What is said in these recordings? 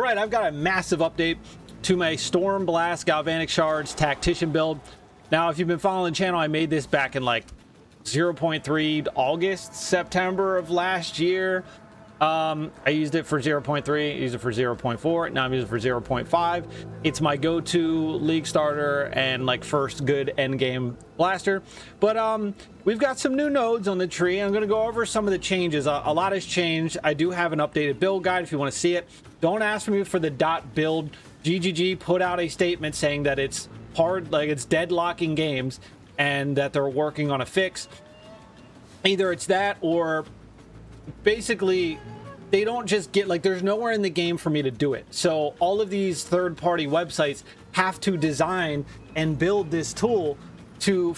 right, I've got a massive update to my Stormblast Galvanic Shards Tactician build. Now, if you've been following the channel, I made this back in like 0.3 August, September of last year. I used it for 0.3, used it for 0.4, now I'm using it for 0.5. It's my go-to league starter and like first good endgame blaster. But we've got some new nodes on the tree. I'm going to go over some of the changes. A lot has changed. I do have an updated build guide if you want to see it. Don't ask me for the .build. GGG put out a statement saying that it's hard, like it's deadlocking games and that they're working on a fix. Either it's that or basically they don't just get, like, there's nowhere in the game for me to do it. So all of these third-party websites have to design and build this tool to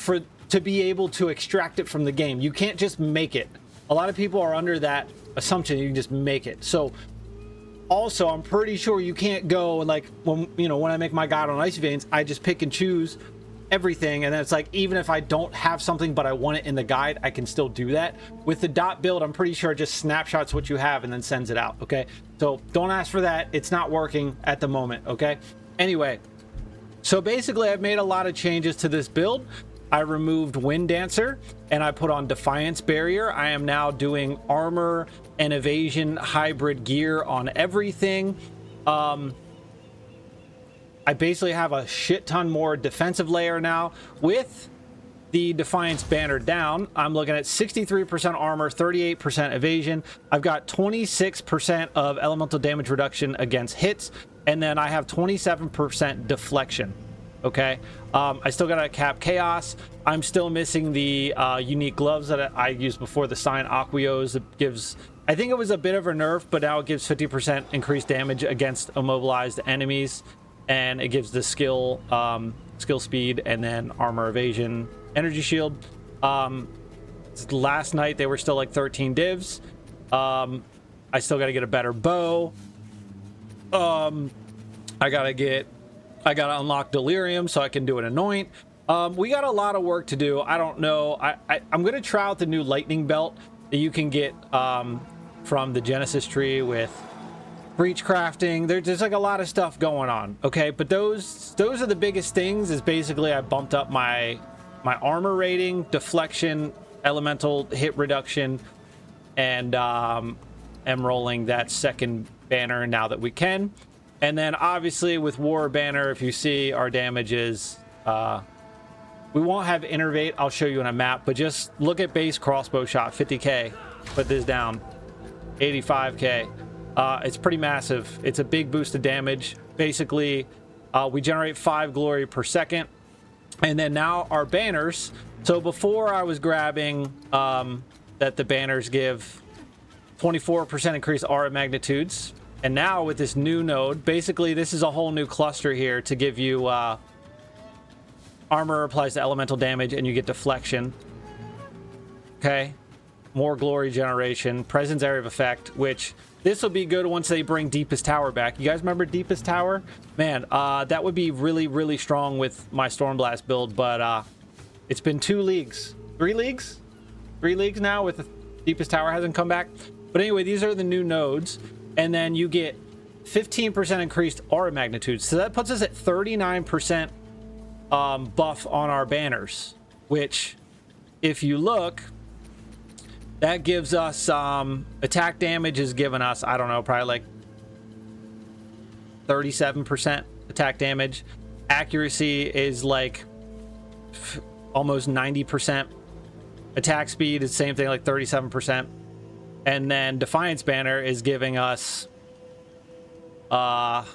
be able to extract it from the game. You can't just make it. A lot of people are under that assumption you can just make it. So also, I'm pretty sure you can't go and, like, when I make my guide on Icy Veins, I just pick and choose everything, and then it's like, even if I don't have something but I want it in the guide, I can still do that. With the .build, I'm pretty sure it just snapshots what you have and then sends it out. Okay, so don't ask for that. It's not working at the moment. Okay, anyway, so basically I've made a lot of changes to this build. I removed Wind Dancer and I put on Defiance Barrier. I am now doing armor and evasion hybrid gear on everything. I basically have a shit ton more defensive layer now. With the Defiance banner down, I'm looking at 63% armor, 38% evasion. I've got 26% of elemental damage reduction against hits, and then I have 27% deflection. Okay, I still got a cap chaos. I'm still missing the unique gloves that I used before, the Sign Aqueous. It gives, I think it was a bit of a nerf, but now it gives 50% increased damage against immobilized enemies. And it gives the skill speed, and then armor, evasion, energy shield. Last night they were still like 13 divs. I still got to get a better bow. I gotta unlock Delirium so I can do an anoint. We got a lot of work to do. I don't know. I'm gonna try out the new lightning belt that you can get from the Genesis tree with breach crafting. There's like a lot of stuff going on. Okay, but those are the biggest things. Is basically I bumped up my armor rating, deflection, elemental hit reduction, and am rolling that second banner now that we can. And then obviously with war banner, if you see our damage is we won't have innervate. I'll show you on a map, but just look at base crossbow shot, 50k. Put this down, 85k. It's pretty massive. It's a big boost of damage. Basically, we generate 5 glory per second. And then now our banners. So before I was grabbing that the banners give 24% increased aura magnitudes. And now with this new node, basically this is a whole new cluster here to give you armor applies to elemental damage and you get deflection. Okay. More glory generation, presence area of effect, which this will be good once they bring Deepest Tower back. You guys remember Deepest Tower? Man, that would be really, really strong with my Stormblast build, but it's been 3 leagues now with the Deepest Tower hasn't come back. But anyway, these are the new nodes, and then you get 15% increased aura magnitude. So that puts us at 39% buff on our banners, which if you look, that gives us attack damage is giving us, I don't know, probably like 37% attack damage. Accuracy is like almost 90%. Attack speed is the same thing, like 37%. And then Defiance banner is giving us 44%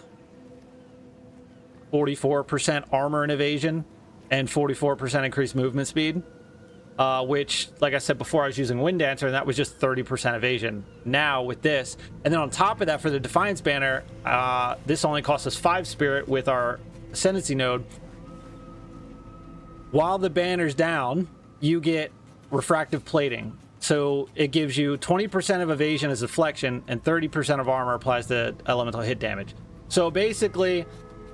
armor and evasion and 44% increased movement speed. Which, like I said before, I was using Wind Dancer, and that was just 30% evasion. Now with this, and then on top of that, for the Defiance banner, this only costs us 5 spirit with our Ascendancy node. While the banner's down, you get refractive plating. So it gives you 20% of evasion as deflection, and 30% of armor applies to elemental hit damage. So basically,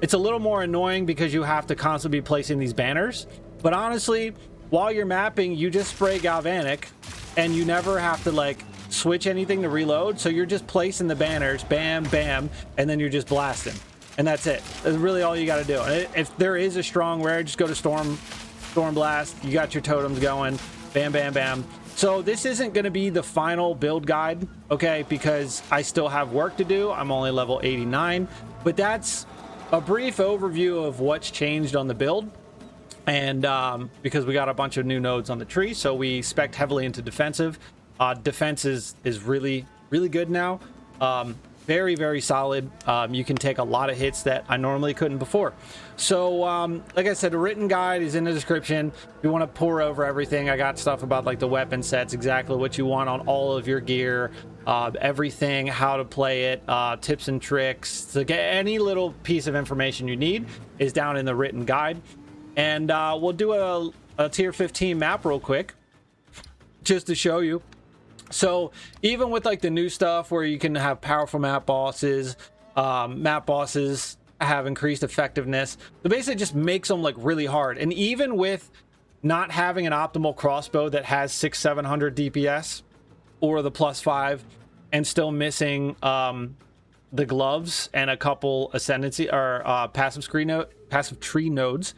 it's a little more annoying because you have to constantly be placing these banners. But honestly, while you're mapping, you just spray Galvanic and you never have to like switch anything to reload. So you're just placing the banners, bam, bam, and then you're just blasting, and that's it. That's really all you got to do. And if there is a strong rare, just go to Stormblast. You got your totems going, bam, bam, bam. So this isn't going to be the final build guide, okay, because I still have work to do. I'm only level 89, but that's a brief overview of what's changed on the build. And because we got a bunch of new nodes on the tree, so we spec'd heavily into defensive. Defense is really, really good now. Very, very solid. You can take a lot of hits that I normally couldn't before. So like I said, a written guide is in the description. If you want to pour over everything, I got stuff about like the weapon sets, exactly what you want on all of your gear, everything, how to play it, tips and tricks. To get any little piece of information you need is down in the written guide. And we'll do a tier 15 map real quick just to show you. So even with like the new stuff where you can have powerful map bosses have increased effectiveness. So basically just makes them like really hard. And even with not having an optimal crossbow that has 600-700 DPS or the +5 and still missing the gloves and a couple ascendancy or passive tree nodes,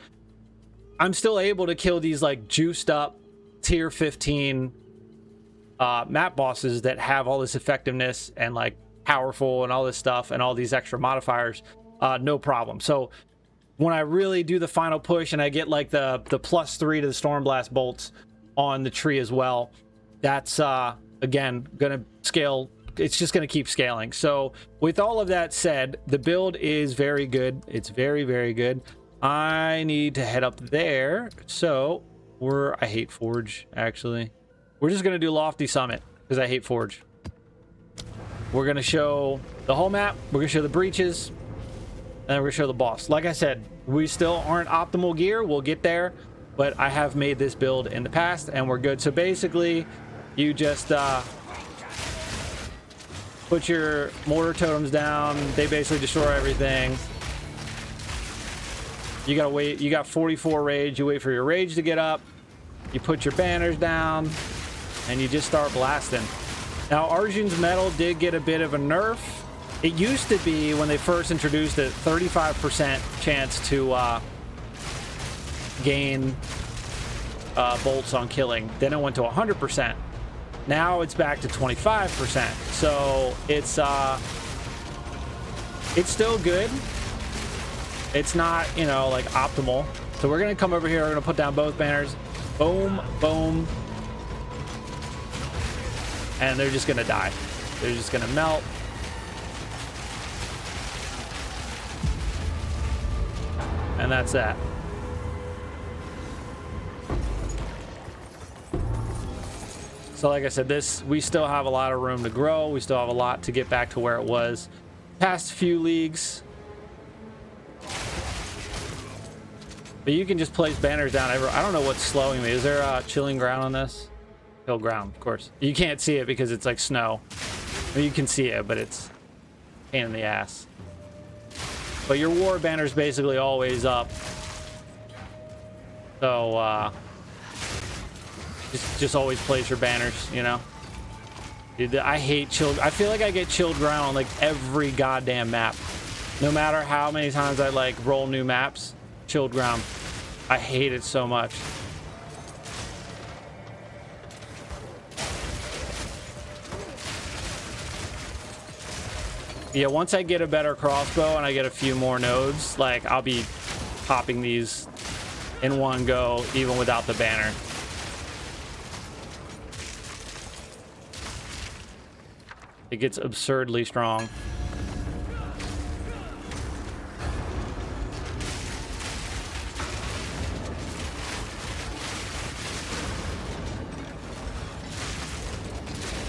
I'm still able to kill these like juiced up tier 15 map bosses that have all this effectiveness and like powerful and all this stuff and all these extra modifiers, no problem. So when I really do the final push and I get like the +3 to the Stormblast bolts on the tree as well, that's again gonna scale. It's just gonna keep scaling. So with all of that said, the build is very good. It's very, very good. I need to head up there. So I hate Forge, actually. We're just going to do Lofty Summit because I hate Forge. We're going to show the whole map. We're going to show the breaches. And then we're going to show the boss. Like I said, we still aren't optimal gear. We'll get there. But I have made this build in the past and we're good. So basically, you just put your mortar totems down. They basically destroy everything. You gotta wait. You got 44 rage. You wait for your rage to get up. You put your banners down, and you just start blasting. Now, Arjun's Metal did get a bit of a nerf. It used to be, when they first introduced it, 35% chance to gain bolts on killing. Then it went to 100%. Now it's back to 25%. So it's still good. It's not, you know, like optimal. So we're going to come over here. We're going to put down both banners. Boom, boom. And they're just going to die. They're just going to melt. And that's that. So like I said, we still have a lot of room to grow. We still have a lot to get back to where it was past few leagues. But you can just place banners down everywhere. I don't know what's slowing me. Is there chilling ground on this? Hill ground, of course. You can't see it because it's like snow. Well, you can see it, but it's a pain in the ass. But your war banner's basically always up. So just always place your banners, you know? Dude, I hate chilled. I feel like I get chilled ground on like every goddamn map. No matter how many times I like roll new maps. Chilled ground. I hate it so much. Yeah, once I get a better crossbow and I get a few more nodes, like I'll be popping these in one go, even without the banner. It gets absurdly strong.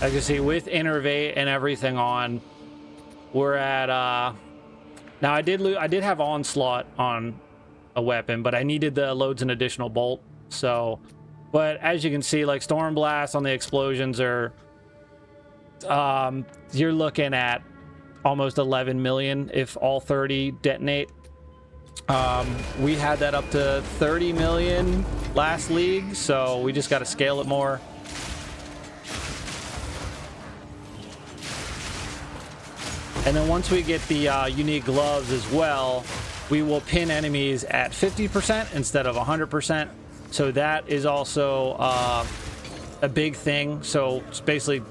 As you see, with Innervate and everything on, we're at now I did have Onslaught on a weapon, but I needed the loads an additional bolt. So, but as you can see, like Stormblast on the explosions are you're looking at almost 11 million if all 30 detonate. We had that up to 30 million last league, so we just got to scale it more. And then once we get the unique gloves as well, we will pin enemies at 50% instead of 100%. So that is also a big thing. So it's basically,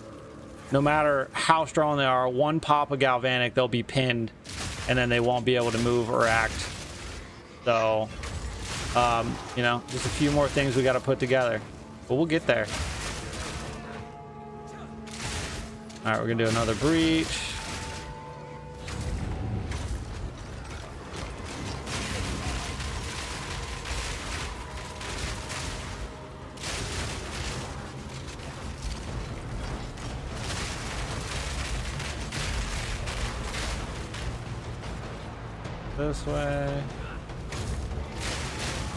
no matter how strong they are, one pop of Galvanic, they'll be pinned, and then they won't be able to move or act. So, you know, just a few more things we got to put together, but we'll get there. All right, we're gonna do another breach. This way.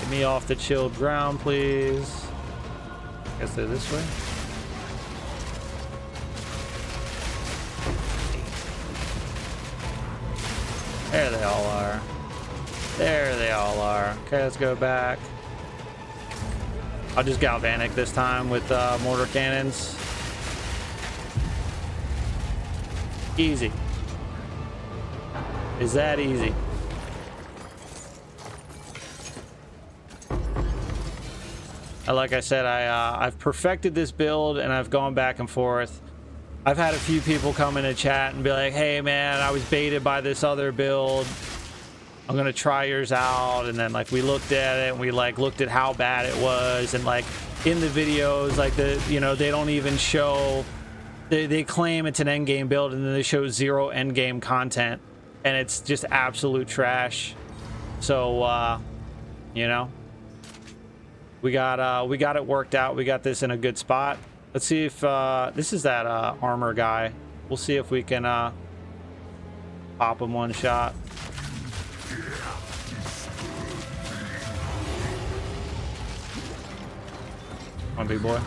Get me off the chilled ground, please. Guess they're this way. There they all are. There they all are. Okay, let's go back. I'll just Galvanic this time with mortar cannons. Easy. Is that easy? Like I said, I've perfected this build, and I've gone back and forth. I've had a few people come in a chat and be like, hey man, I was baited by this other build, I'm gonna try yours out. And then like we looked at it and we like looked at how bad it was, and like in the videos, like you know, they don't even show, they claim it's an endgame build, and then they show 0 endgame content, and it's just absolute trash. So you know, we got it worked out. We got this in a good spot. Let's see if this is that armor guy. We'll see if we can pop him one shot. Come on, big boy.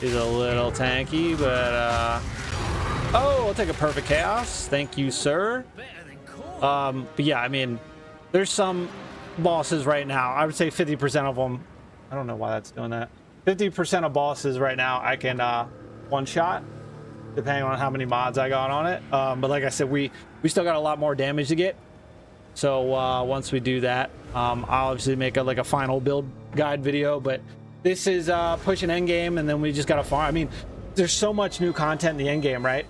He's a little tanky, but oh, I'll take a perfect chaos. Thank you, sir. But yeah, I mean, there's some bosses right now. I would say 50% of them. I don't know why that's doing that. 50% of bosses right now I can one shot, depending on how many mods I got on it. But like I said, we still got a lot more damage to get. So once we do that, I'll obviously make a final build guide video. But this is pushing endgame, and then we just gotta farm. I mean, there's so much new content in the endgame, right?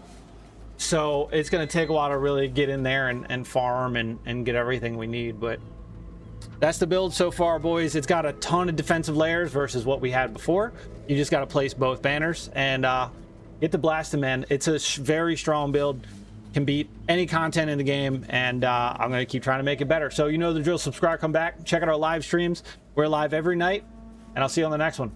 So it's gonna take a while to really get in there and farm and get everything we need. But that's the build so far, boys. It's got a ton of defensive layers versus what we had before. You just got to place both banners and get the blasting, man. It's a very strong build. Can beat any content in the game, and I'm going to keep trying to make it better. So you know the drill. Subscribe, come back, check out our live streams. We're live every night, and I'll see you on the next one.